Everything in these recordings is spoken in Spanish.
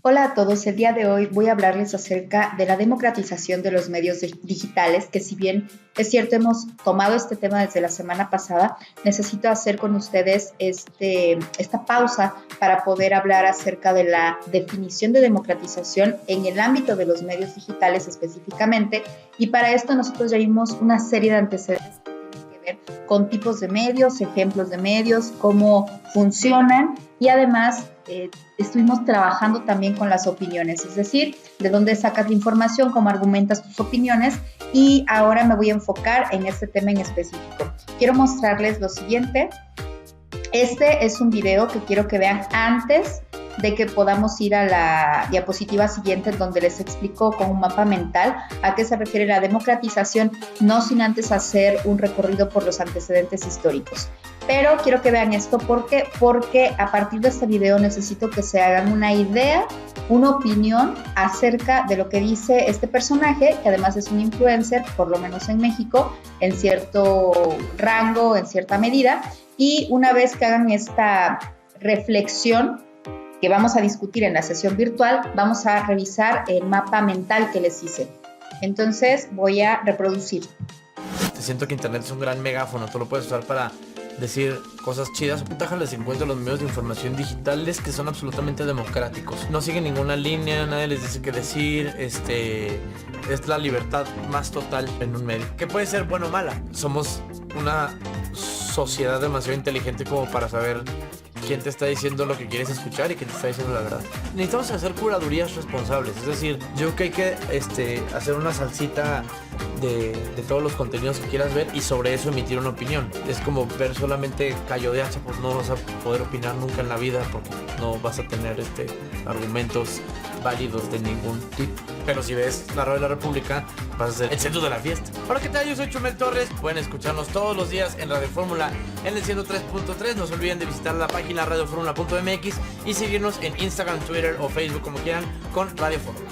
Hola a todos, el día de hoy voy a hablarles acerca de la democratización de los medios digitales, que si bien es cierto hemos tomado este tema desde la semana pasada, necesito hacer con ustedes esta pausa para poder hablar acerca de la definición de democratización en el ámbito de los medios digitales específicamente, y para esto nosotros ya vimos una serie de antecedentes que tienen que ver con tipos de medios, ejemplos de medios, cómo funcionan y además estuvimos trabajando también con las opiniones, es decir, de dónde sacas la información, cómo argumentas tus opiniones, y ahora me voy a enfocar en este tema en específico. Quiero mostrarles lo siguiente. Este es un video que quiero que vean antes de que podamos ir a la diapositiva siguiente, donde les explico con un mapa mental a qué se refiere la democratización, no sin antes hacer un recorrido por los antecedentes históricos. Pero quiero que vean esto porque a partir de este video necesito que se hagan una idea, una opinión acerca de lo que dice este personaje, que además es un influencer, por lo menos en México, en cierto rango, en cierta medida. Y una vez que hagan esta reflexión que vamos a discutir en la sesión virtual, vamos a revisar el mapa mental que les hice. Entonces voy a reproducir. Te siento que internet es un gran megáfono, tú lo puedes usar para decir cosas chidas. Déjales en cuenta los medios de información digitales que son absolutamente democráticos. No siguen ninguna línea, nadie les dice qué decir, es la libertad más total en un medio. Que puede ser buena o mala. Somos una sociedad demasiado inteligente como para saber quién te está diciendo lo que quieres escuchar y quién te está diciendo la verdad. Necesitamos hacer curadurías responsables, es decir, yo creo que hay que hacer una salsita de todos los contenidos que quieras ver y sobre eso emitir una opinión. Es como ver solamente callo de hacha, pues no vas a poder opinar nunca en la vida porque no vas a tener argumentos válidos de ningún tipo. Pero si ves la Radio de la República, vas a ser el centro de la fiesta. Hola, ¿qué tal? Yo soy Chumel Torres. Pueden escucharnos todos los días en Radio Fórmula en el 103.3. No se olviden de visitar la página radioformula.mx y seguirnos en Instagram, Twitter o Facebook, como quieran, con Radio Fórmula.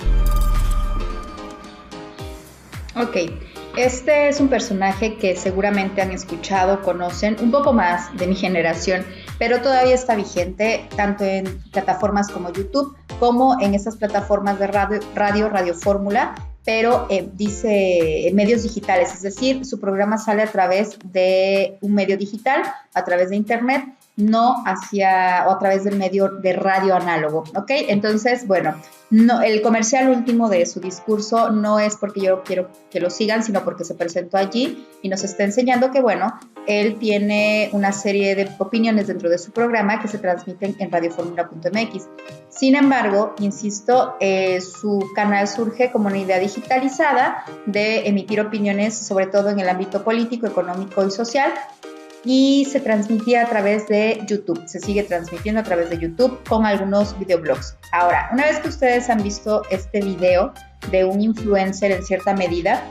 Ok, este es un personaje que seguramente han escuchado, conocen, un poco más de mi generación, pero todavía está vigente tanto en plataformas como YouTube como en estas plataformas de Radio Fórmula, pero dice medios digitales, es decir, su programa sale a través de un medio digital, a través de internet, no a través del medio de radio análogo, ¿ok? Entonces, bueno, no, el comercial último de su discurso no es porque yo quiero que lo sigan, sino porque se presentó allí y nos está enseñando que, bueno, él tiene una serie de opiniones dentro de su programa que se transmiten en radioformula.mx. Sin embargo, insisto, su canal surge como una idea digitalizada de emitir opiniones, sobre todo en el ámbito político, económico y social, y se transmitía a través de YouTube, se sigue transmitiendo a través de YouTube con algunos videoblogs. Ahora, una vez que ustedes han visto este video de un influencer en cierta medida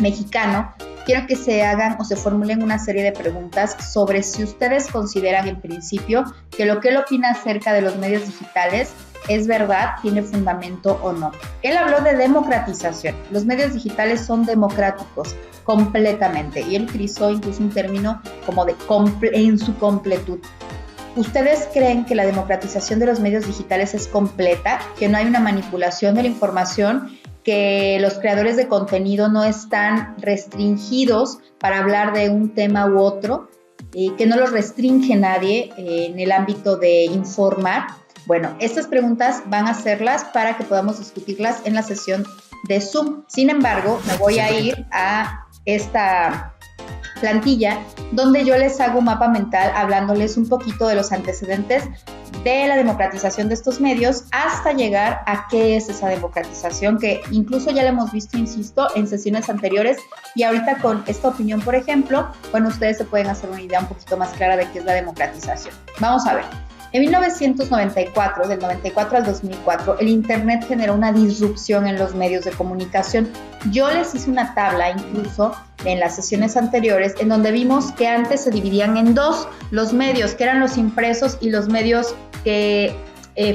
mexicano, quiero que se hagan o se formulen una serie de preguntas sobre si ustedes consideran en principio que lo que él opina acerca de los medios digitales es verdad, tiene fundamento o no. Él habló de democratización. Los medios digitales son democráticos completamente, y él utilizó incluso un término como en su completud. ¿Ustedes creen que la democratización de los medios digitales es completa, que no hay una manipulación de la información, que los creadores de contenido no están restringidos para hablar de un tema u otro, que no los restringe nadie en el ámbito de informar? Bueno, estas preguntas van a hacerlas para que podamos discutirlas en la sesión de Zoom. Sin embargo, me voy a ir a esta plantilla donde yo les hago un mapa mental hablándoles un poquito de los antecedentes de la democratización de estos medios hasta llegar a qué es esa democratización, que incluso ya la hemos visto, insisto, en sesiones anteriores, y ahorita con esta opinión, por ejemplo, bueno, ustedes se pueden hacer una idea un poquito más clara de qué es la democratización. Vamos a ver. En 1994, del 94 al 2004, el Internet generó una disrupción en los medios de comunicación. Yo les hice una tabla incluso en las sesiones anteriores en donde vimos que antes se dividían en dos los medios, que eran los impresos y los medios que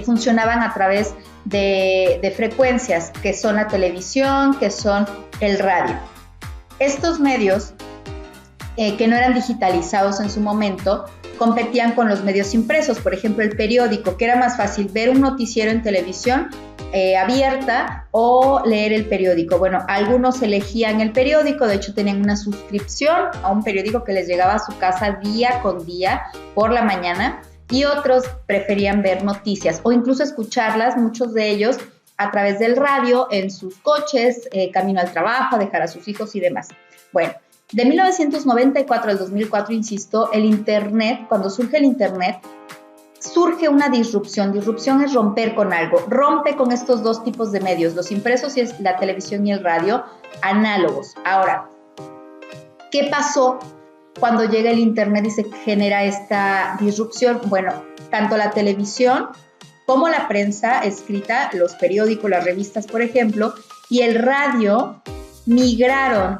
funcionaban a través de frecuencias, que son la televisión, que son el radio. Estos medios que no eran digitalizados en su momento, competían con los medios impresos, por ejemplo el periódico, que era más fácil ver un noticiero en televisión abierta o leer el periódico. Bueno, algunos elegían el periódico, de hecho tenían una suscripción a un periódico que les llegaba a su casa día con día por la mañana, y otros preferían ver noticias o incluso escucharlas, muchos de ellos a través del radio en sus coches, camino al trabajo, a dejar a sus hijos y demás. Bueno, de 1994 al 2004, insisto, el Internet, cuando surge el Internet, surge una disrupción. Disrupción es romper con algo. Rompe con estos dos tipos de medios, los impresos y la televisión y el radio, análogos. Ahora, ¿qué pasó cuando llega el Internet y se genera esta disrupción? Bueno, tanto la televisión como la prensa escrita, los periódicos, las revistas, por ejemplo, y el radio migraron,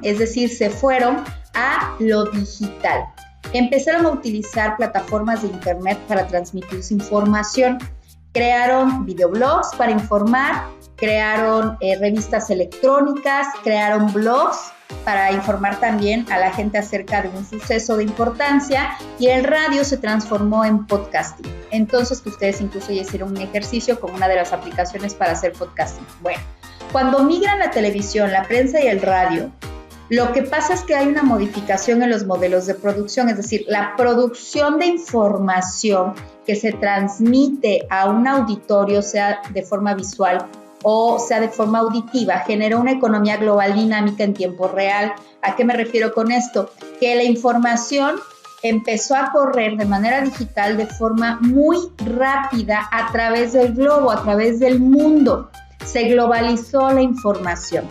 es decir, se fueron a lo digital. Empezaron a utilizar plataformas de Internet para transmitir su información. Crearon videoblogs para informar, crearon revistas electrónicas, crearon blogs para informar también a la gente acerca de un suceso de importancia, y el radio se transformó en podcasting. Entonces, que ustedes incluso ya hicieron un ejercicio con una de las aplicaciones para hacer podcasting. Bueno, cuando migran la televisión, la prensa y el radio, lo que pasa es que hay una modificación en los modelos de producción, es decir, la producción de información que se transmite a un auditorio, sea de forma visual o sea de forma auditiva, genera una economía global dinámica en tiempo real. ¿A qué me refiero con esto? Que la información empezó a correr de manera digital de forma muy rápida a través del globo, a través del mundo. Se globalizó la información.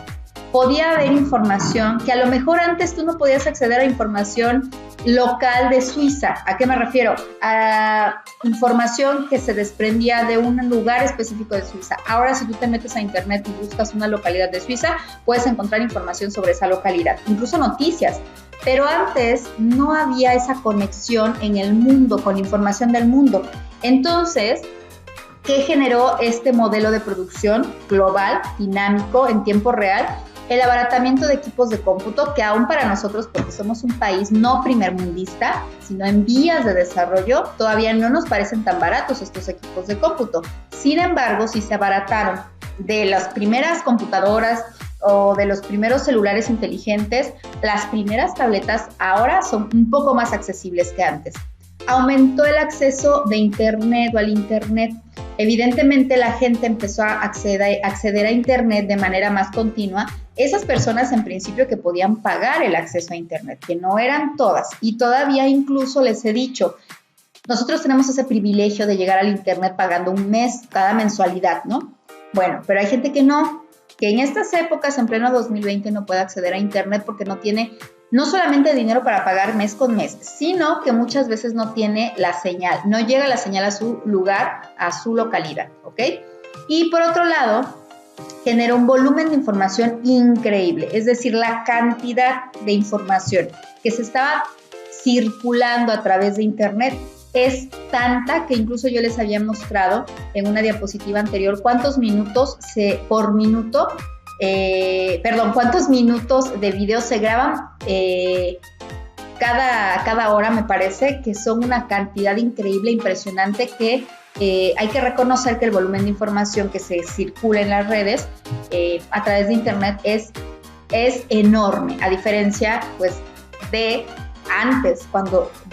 Podía haber información que a lo mejor antes tú no podías acceder a información local de Suiza. ¿A qué me refiero? A información que se desprendía de un lugar específico de Suiza. Ahora, si tú te metes a internet y buscas una localidad de Suiza, puedes encontrar información sobre esa localidad, incluso noticias. Pero antes no había esa conexión en el mundo, con información del mundo. Entonces, ¿qué generó este modelo de producción global, dinámico, en tiempo real? El abaratamiento de equipos de cómputo, que aún para nosotros, porque somos un país no primermundista, sino en vías de desarrollo, todavía no nos parecen tan baratos estos equipos de cómputo. Sin embargo, si se abarataron de las primeras computadoras o de los primeros celulares inteligentes, las primeras tabletas ahora son un poco más accesibles que antes. Aumentó el acceso de Internet o al Internet. Evidentemente la gente empezó a acceder a Internet de manera más continua. Esas personas en principio que podían pagar el acceso a Internet, que no eran todas, y todavía incluso les he dicho, nosotros tenemos ese privilegio de llegar al Internet pagando un mes, cada mensualidad, ¿no? Bueno, pero hay gente que no, que en estas épocas, en pleno 2020, no puede acceder a Internet porque no tiene no solamente dinero para pagar mes con mes, sino que muchas veces no tiene la señal, no llega la señal a su lugar, a su localidad, ¿ok? Y por otro lado, genera un volumen de información increíble, es decir, la cantidad de información que se estaba circulando a través de Internet es tanta que incluso yo les había mostrado en una diapositiva anterior cuántos minutos cuántos minutos de video se graban cada hora, me parece, que son una cantidad increíble, impresionante, que hay que reconocer que el volumen de información que se circula en las redes a través de Internet es enorme, a diferencia pues de antes,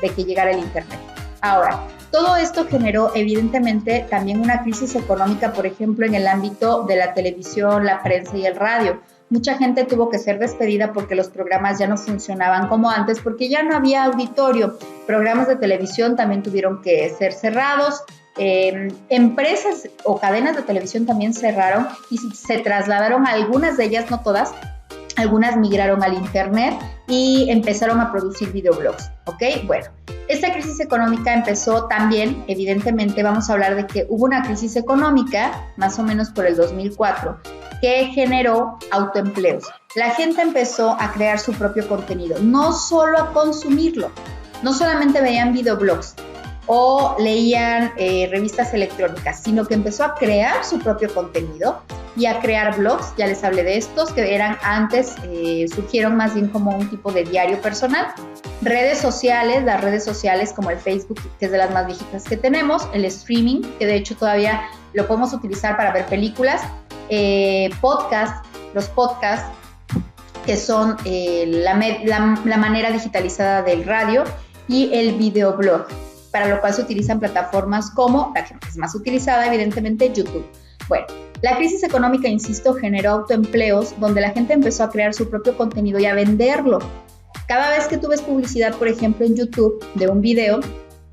de que llegara el Internet. Ahora, todo esto generó evidentemente también una crisis económica, por ejemplo, en el ámbito de la televisión, la prensa y el radio. Mucha gente tuvo que ser despedida porque los programas ya no funcionaban como antes, porque ya no había auditorio. Programas de televisión también tuvieron que ser cerrados. Empresas o cadenas de televisión también cerraron y se trasladaron, algunas de ellas, no todas, algunas migraron al Internet y empezaron a producir videoblogs, ¿ok? Bueno, esta crisis económica empezó también, evidentemente, vamos a hablar de que hubo una crisis económica, más o menos por el 2004, que generó autoempleos. La gente empezó a crear su propio contenido, no solo a consumirlo, no solamente veían videoblogs o leían revistas electrónicas, sino que empezó a crear su propio contenido y a crear blogs. Ya les hablé de estos, que eran antes, surgieron más bien como un tipo de diario personal. Redes sociales, las redes sociales como el Facebook, que es de las más viejitas que tenemos, el streaming, que de hecho todavía lo podemos utilizar para ver películas, los podcasts, que son la manera digitalizada del radio, y el videoblog, para lo cual se utilizan plataformas como, la que es más utilizada, evidentemente, YouTube. Bueno, la crisis económica, insisto, generó autoempleos donde la gente empezó a crear su propio contenido y a venderlo. Cada vez que tú ves publicidad, por ejemplo, en YouTube de un video,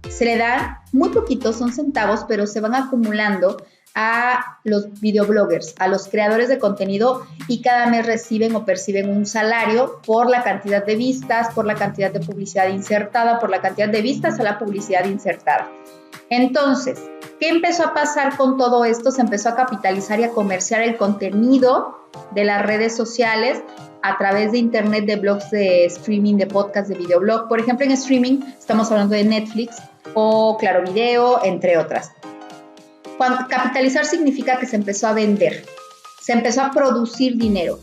se le da muy poquito, son centavos, pero se van acumulando a los videobloggers, a los creadores de contenido, y cada mes reciben o perciben un salario por la cantidad de vistas, por la cantidad de publicidad insertada, por la cantidad de vistas a la publicidad insertada. Entonces, ¿qué empezó a pasar con todo esto? Se empezó a capitalizar y a comerciar el contenido de las redes sociales a través de internet, de blogs de streaming, de podcast, de videoblog. Por ejemplo, en streaming estamos hablando de Netflix o Claro Video, entre otras. Capitalizar significa que se empezó a vender, se empezó a producir dinero.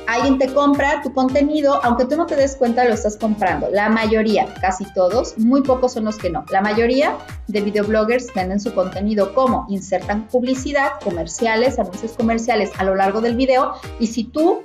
Alguien te compra tu contenido, aunque tú no te des cuenta, lo estás comprando. La mayoría, casi todos, muy pocos son los que no. La mayoría de videobloggers venden su contenido como insertan publicidad, comerciales, anuncios comerciales a lo largo del video, y si tú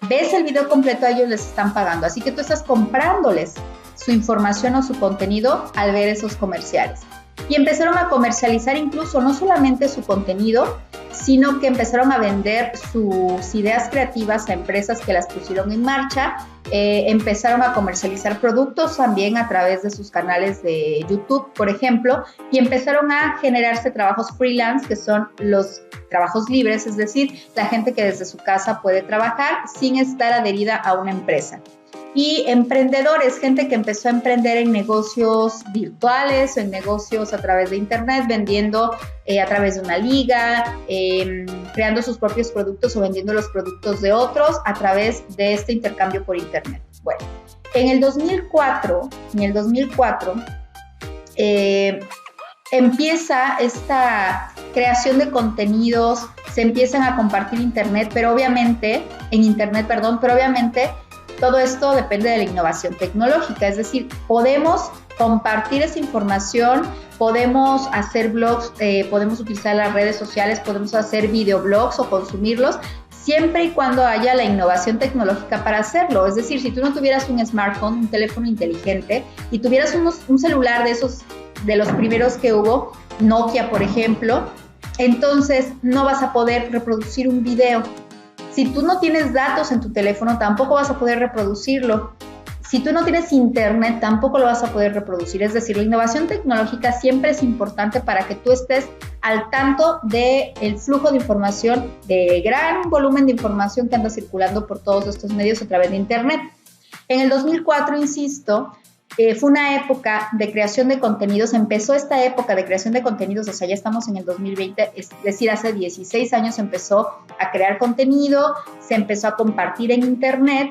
ves el video completo, a ellos les están pagando. Así que tú estás comprándoles su información o su contenido al ver esos comerciales. Y empezaron a comercializar incluso no solamente su contenido, sino que empezaron a vender sus ideas creativas a empresas que las pusieron en marcha. Empezaron a comercializar productos también a través de sus canales de YouTube, por ejemplo, y empezaron a generarse trabajos freelance, que son los trabajos libres, es decir, la gente que desde su casa puede trabajar sin estar adherida a una empresa. Y emprendedores, gente que empezó a emprender en negocios virtuales o en negocios a través de internet, vendiendo a través de una liga, creando sus propios productos o vendiendo los productos de otros a través de este intercambio por internet. Bueno, en el 2004 empieza esta creación de contenidos, se empiezan a compartir en internet, pero obviamente todo esto depende de la innovación tecnológica, es decir, podemos compartir esa información, podemos hacer blogs, podemos utilizar las redes sociales, podemos hacer videoblogs o consumirlos, siempre y cuando haya la innovación tecnológica para hacerlo. Es decir, si tú no tuvieras un smartphone, un teléfono inteligente, y tuvieras un celular de esos, de los primeros que hubo, Nokia, por ejemplo, entonces no vas a poder reproducir un video. Si tú no tienes datos en tu teléfono, tampoco vas a poder reproducirlo. Si tú no tienes internet, tampoco lo vas a poder reproducir. Es decir, la innovación tecnológica siempre es importante para que tú estés al tanto del flujo de información, de gran volumen de información que anda circulando por todos estos medios a través de internet. En el 2004, insisto, fue una época de creación de contenidos. Empezó esta época de creación de contenidos, o sea, ya estamos en el 2020, es decir, hace 16 años empezó a crear contenido, se empezó a compartir en internet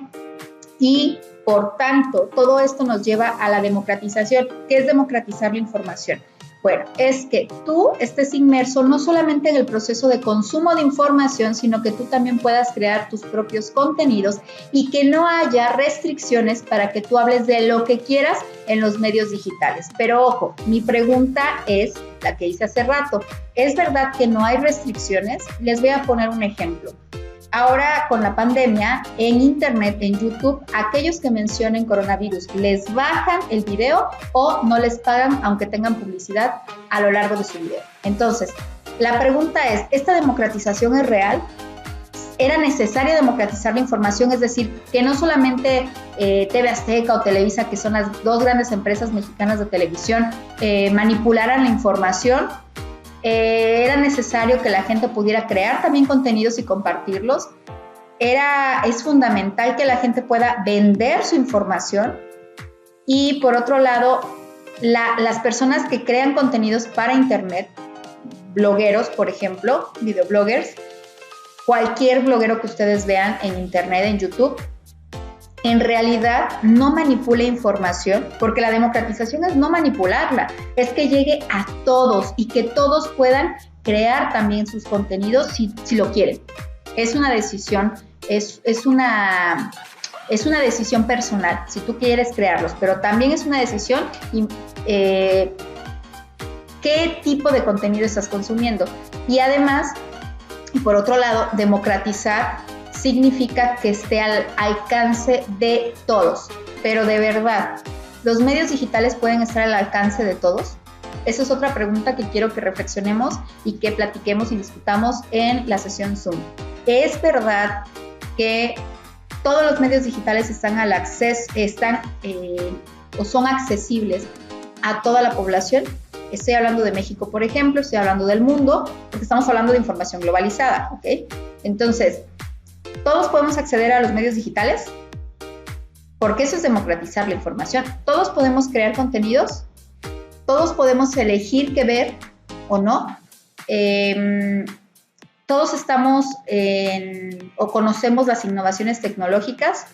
y, por tanto, todo esto nos lleva a la democratización. ¿Qué es democratizar la información? Bueno, es que tú estés inmerso no solamente en el proceso de consumo de información, sino que tú también puedas crear tus propios contenidos y que no haya restricciones para que tú hables de lo que quieras en los medios digitales. Pero ojo, mi pregunta es la que hice hace rato. ¿Es verdad que no hay restricciones? Les voy a poner un ejemplo. Ahora, con la pandemia, en internet, en YouTube, aquellos que mencionen coronavirus, ¿les bajan el video o no les pagan aunque tengan publicidad a lo largo de su video? Entonces, la pregunta es, ¿esta democratización es real? ¿Era necesario democratizar la información? Es decir, que no solamente TV Azteca o Televisa, que son las dos grandes empresas mexicanas de televisión, manipularan la información. Era necesario que la gente pudiera crear también contenidos y compartirlos. Es fundamental que la gente pueda vender su información. Y por otro lado, las personas que crean contenidos para internet, blogueros, por ejemplo, videobloggers, cualquier bloguero que ustedes vean en internet, en YouTube, en realidad no manipula información, porque la democratización es no manipularla, es que llegue a todos y que todos puedan crear también sus contenidos si lo quieren. es una decisión, es una decisión personal, si tú quieres crearlos, pero también es una decisión qué tipo de contenido estás consumiendo. Y además, por otro lado, democratizar significa que esté al alcance de todos, pero de verdad, ¿los medios digitales pueden estar al alcance de todos? Esa es otra pregunta que quiero que reflexionemos y que platiquemos y discutamos en la sesión Zoom. ¿Es verdad que todos los medios digitales están al acceso, o son accesibles a toda la población? Estoy hablando de México, por ejemplo, estoy hablando del mundo, porque estamos hablando de información globalizada, ¿ok? Entonces, ¿todos podemos acceder a los medios digitales? Porque eso es democratizar la información. ¿Todos podemos crear contenidos? ¿Todos podemos elegir qué ver o no? ¿Todos estamos o conocemos las innovaciones tecnológicas?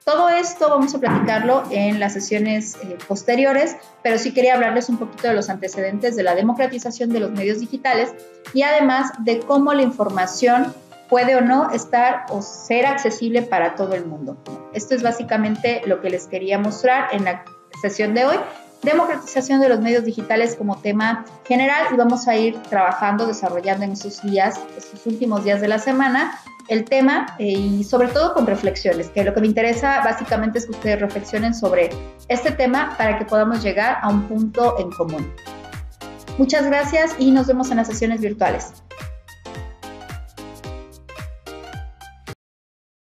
Todo esto vamos a platicarlo en las sesiones posteriores, pero sí quería hablarles un poquito de los antecedentes de la democratización de los medios digitales y además de cómo la información puede o no estar o ser accesible para todo el mundo. Esto es básicamente lo que les quería mostrar en la sesión de hoy. Democratización de los medios digitales como tema general, y vamos a ir trabajando, desarrollando en estos últimos días de la semana, el tema y sobre todo con reflexiones, que lo que me interesa básicamente es que ustedes reflexionen sobre este tema para que podamos llegar a un punto en común. Muchas gracias y nos vemos en las sesiones virtuales.